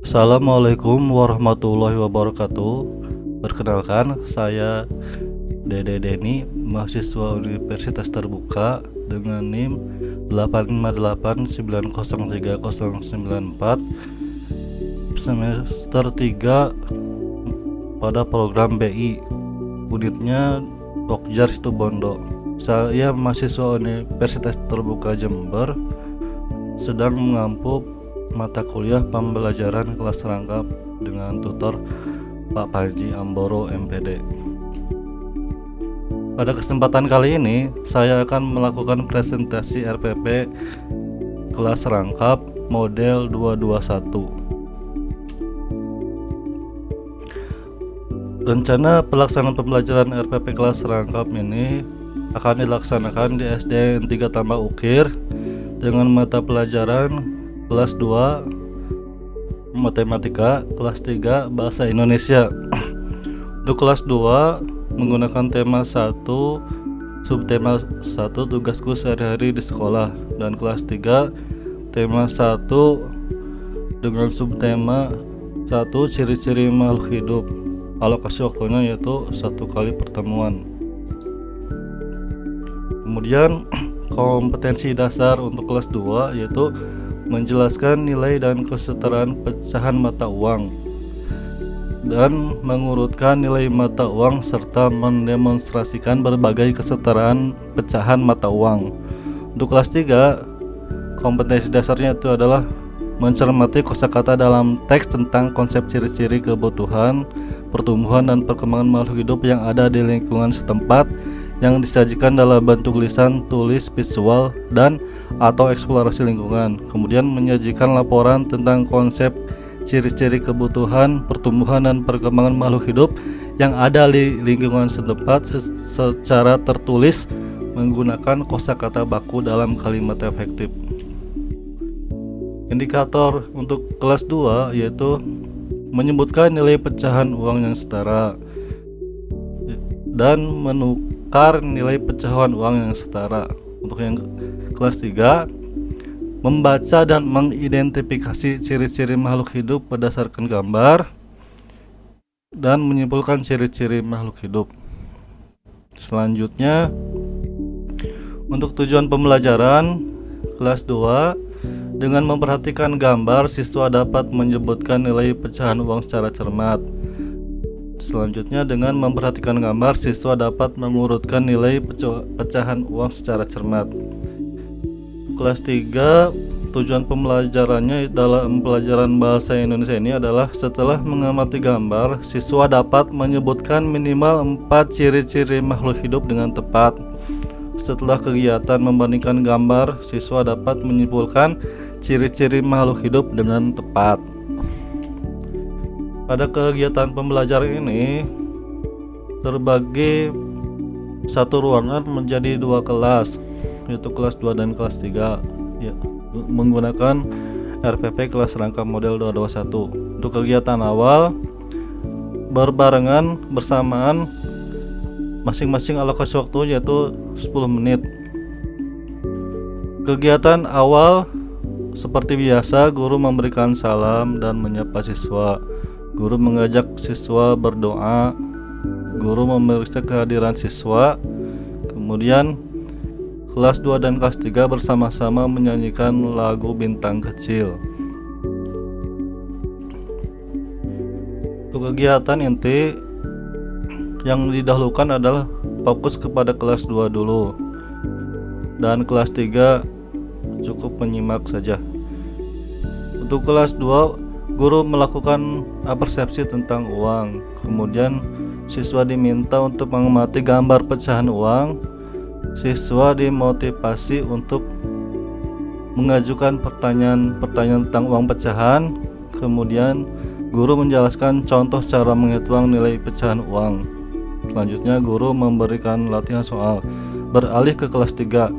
Assalamualaikum warahmatullahi wabarakatuh. Perkenalkan, saya Dede Deni, mahasiswa Universitas Terbuka dengan NIM 858903094 semester 3 pada program BI, unitnya Pokjar Situbondo. Saya mahasiswa Universitas Terbuka Jember, sedang mengampu mata kuliah pembelajaran kelas rangkap dengan tutor Pak Panji Amboro MPD. Pada kesempatan kali ini, saya akan melakukan presentasi RPP kelas rangkap model 221. Rencana pelaksanaan pembelajaran RPP kelas rangkap ini akan dilaksanakan di SDN 3 Tambak Ukir dengan mata pelajaran kelas 2 Matematika, kelas 3 Bahasa Indonesia. Untuk kelas 2 menggunakan tema 1, subtema 1 tugasku sehari-hari di sekolah, dan kelas 3 tema 1 dengan subtema 1 ciri-ciri makhluk hidup. Alokasi waktunya yaitu 1 kali pertemuan. Kemudian kompetensi dasar untuk kelas 2 yaitu menjelaskan nilai dan kesetaraan pecahan mata uang dan mengurutkan nilai mata uang serta mendemonstrasikan berbagai kesetaraan pecahan mata uang. Untuk kelas 3, kompetensi dasarnya itu adalah mencermati kosakata dalam teks tentang konsep ciri-ciri kebutuhan, pertumbuhan dan perkembangan makhluk hidup yang ada di lingkungan setempat yang disajikan dalam bentuk lisan, tulis, visual, dan atau eksplorasi lingkungan. Kemudian menyajikan laporan tentang konsep ciri-ciri kebutuhan, pertumbuhan, dan perkembangan makhluk hidup yang ada di lingkungan setempat secara tertulis menggunakan kosakata baku dalam kalimat efektif. Indikator untuk kelas 2 yaitu menyebutkan nilai pecahan uang yang setara dan menukar nilai pecahan uang yang setara. Untuk yang kelas 3, membaca dan mengidentifikasi ciri-ciri makhluk hidup berdasarkan gambar dan menyimpulkan ciri-ciri makhluk hidup. Selanjutnya, untuk tujuan pembelajaran kelas 2, dengan memperhatikan gambar, siswa dapat menyebutkan nilai pecahan uang secara cermat. Selanjutnya, dengan memperhatikan gambar, siswa dapat mengurutkan nilai pecahan uang secara cermat. Kelas 3, tujuan pembelajarannya dalam pelajaran bahasa Indonesia ini adalah setelah mengamati gambar, siswa dapat menyebutkan minimal 4 ciri-ciri makhluk hidup dengan tepat. Setelah kegiatan membandingkan gambar, siswa dapat menyimpulkan ciri-ciri makhluk hidup dengan tepat. Pada kegiatan pembelajaran ini terbagi satu ruangan menjadi 2 kelas, yaitu kelas 2 dan kelas 3 ya, menggunakan RPP kelas rangkap model 221. Untuk kegiatan awal berbarengan bersamaan, masing-masing alokasi waktu yaitu 10 menit. Kegiatan awal seperti biasa, guru memberikan salam dan menyapa siswa. Guru mengajak siswa berdoa. Guru memeriksa kehadiran siswa. Kemudian kelas 2 dan kelas 3 bersama-sama menyanyikan lagu Bintang Kecil. Untuk kegiatan inti yang didahulukan adalah fokus kepada kelas 2 dulu, dan kelas 3 cukup menyimak saja. Untuk kelas 2, guru melakukan persepsi tentang uang. Kemudian siswa diminta untuk mengamati gambar pecahan uang. Siswa dimotivasi untuk mengajukan pertanyaan tentang uang pecahan. Kemudian guru menjelaskan contoh cara menghitung nilai pecahan uang. Selanjutnya guru memberikan latihan soal. Beralih ke kelas 3.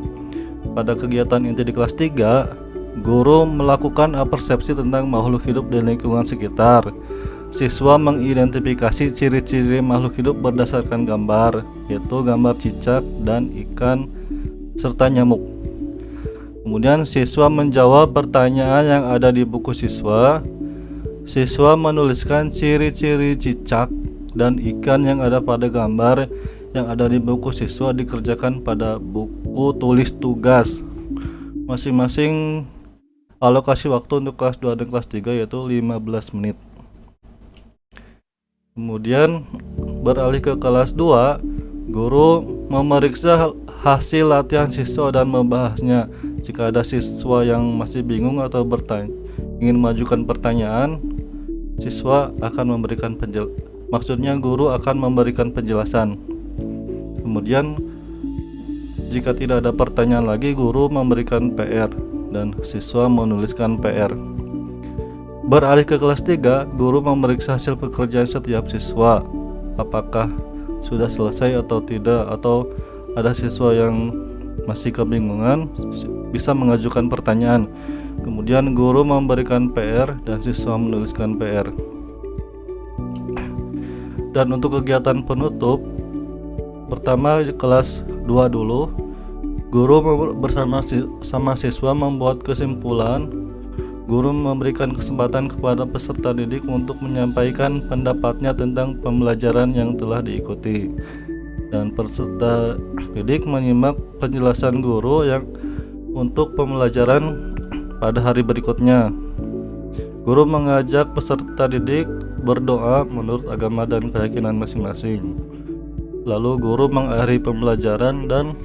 Pada kegiatan inti di kelas 3, guru melakukan persepsi tentang makhluk hidup di lingkungan sekitar. Siswa mengidentifikasi ciri-ciri makhluk hidup berdasarkan gambar, yaitu gambar cicak dan ikan serta nyamuk. Kemudian siswa menjawab pertanyaan yang ada di buku siswa. Siswa menuliskan ciri-ciri cicak dan ikan yang ada pada gambar yang ada di buku siswa dikerjakan pada buku tulis tugas. Masing-masing alokasi waktu untuk kelas 2 dan kelas 3 yaitu 15 menit. Kemudian beralih ke kelas 2, guru memeriksa hasil latihan siswa dan membahasnya. Jika ada siswa yang masih bingung atau ingin mengajukan pertanyaan, siswa akan memberikan guru akan memberikan penjelasan. Kemudian jika tidak ada pertanyaan lagi, guru memberikan PR dan siswa menuliskan PR. Beralih ke kelas 3, guru memeriksa hasil pekerjaan setiap siswa, apakah sudah selesai atau tidak, atau ada siswa yang masih kebingungan bisa mengajukan pertanyaan. Kemudian guru memberikan PR dan siswa menuliskan PR. Dan untuk kegiatan penutup, pertama di kelas 2 dulu, guru bersama siswa membuat kesimpulan. Guru memberikan kesempatan kepada peserta didik untuk menyampaikan pendapatnya tentang pembelajaran yang telah diikuti, dan peserta didik menyimak penjelasan guru yang untuk pembelajaran pada hari berikutnya. Guru mengajak peserta didik berdoa menurut agama dan keyakinan masing-masing. Lalu guru mengakhiri pembelajaran dan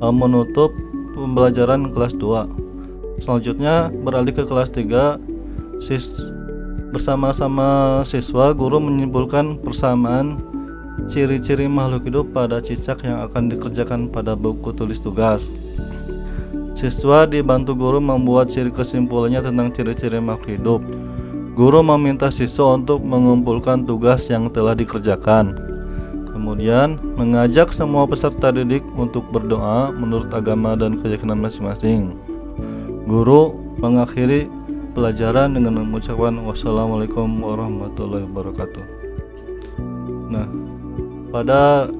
menutup pembelajaran kelas 2. Selanjutnya beralih ke kelas 3. Bersama-sama siswa, guru menyimpulkan persamaan ciri-ciri makhluk hidup pada cicak yang akan dikerjakan pada buku tulis tugas. Siswa dibantu guru membuat kesimpulannya tentang ciri-ciri makhluk hidup. Guru meminta siswa untuk mengumpulkan tugas yang telah dikerjakan. Kemudian mengajak semua peserta didik untuk berdoa menurut agama dan keyakinan masing-masing. Guru mengakhiri pelajaran dengan mengucapkan wassalamualaikum warahmatullahi wabarakatuh. Nah, pada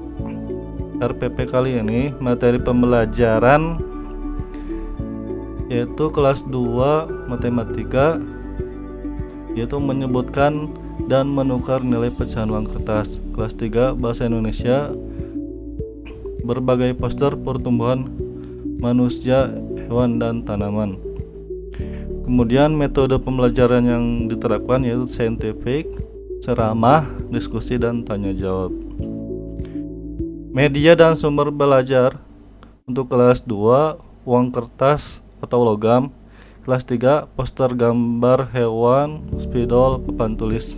RPP kali ini materi pembelajaran yaitu kelas 2 matematika, yaitu menyebutkan dan menukar nilai pecahan uang kertas. Kelas 3 bahasa Indonesia, berbagai poster pertumbuhan manusia, hewan dan tanaman. Kemudian metode pembelajaran yang diterapkan yaitu saintifik, ceramah, diskusi dan tanya jawab. Media dan sumber belajar untuk kelas 2 uang kertas atau logam. Kelas 3 poster gambar hewan, spidol, papan tulis.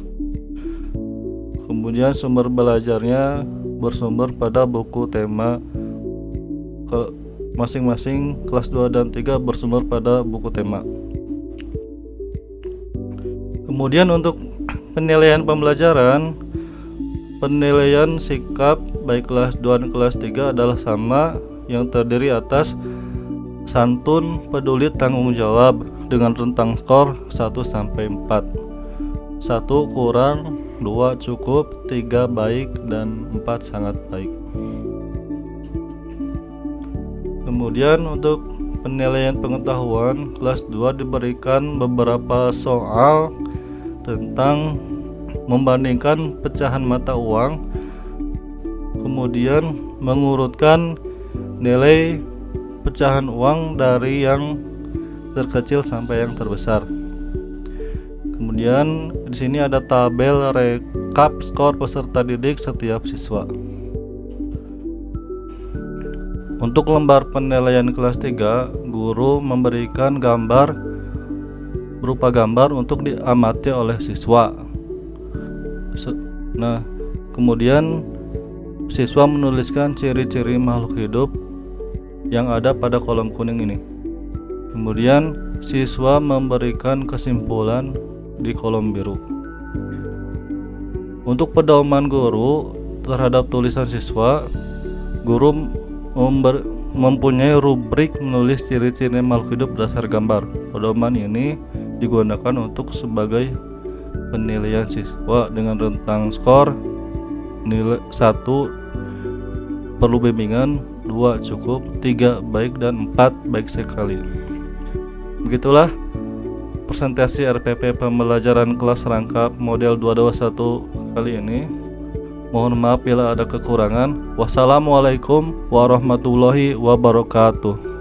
Kemudian sumber belajarnya bersumber pada buku tema. Masing-masing kelas 2 dan 3 bersumber pada buku tema. Kemudian untuk penilaian pembelajaran, penilaian sikap baik kelas 2 dan kelas 3 adalah sama, yang terdiri atas santun, peduli, tanggung jawab dengan rentang skor 1 sampai 4. 1 kurang, 2 cukup, 3 baik dan 4 sangat baik. Kemudian untuk penilaian pengetahuan, kelas 2 diberikan beberapa soal tentang membandingkan pecahan mata uang, kemudian mengurutkan nilai pecahan uang dari yang terkecil sampai yang terbesar. Kemudian di sini ada tabel rekap skor peserta didik setiap siswa. Untuk lembar penilaian kelas 3, guru memberikan gambar berupa gambar untuk diamati oleh siswa. Nah, kemudian siswa menuliskan ciri-ciri makhluk hidup yang ada pada kolom kuning ini. Kemudian siswa memberikan kesimpulan di kolom biru. Untuk pedoman guru terhadap tulisan siswa, guru mempunyai rubrik menulis ciri-ciri makhluk hidup berdasar gambar. Pedoman ini digunakan untuk sebagai penilaian siswa dengan rentang skor nilai 1 perlu bimbingan, 2 cukup, 3 baik dan 4 baik sekali. Begitulah presentasi RPP pembelajaran kelas rangkap model 221 kali ini. Mohon maaf bila ada kekurangan. Wassalamualaikum warahmatullahi wabarakatuh.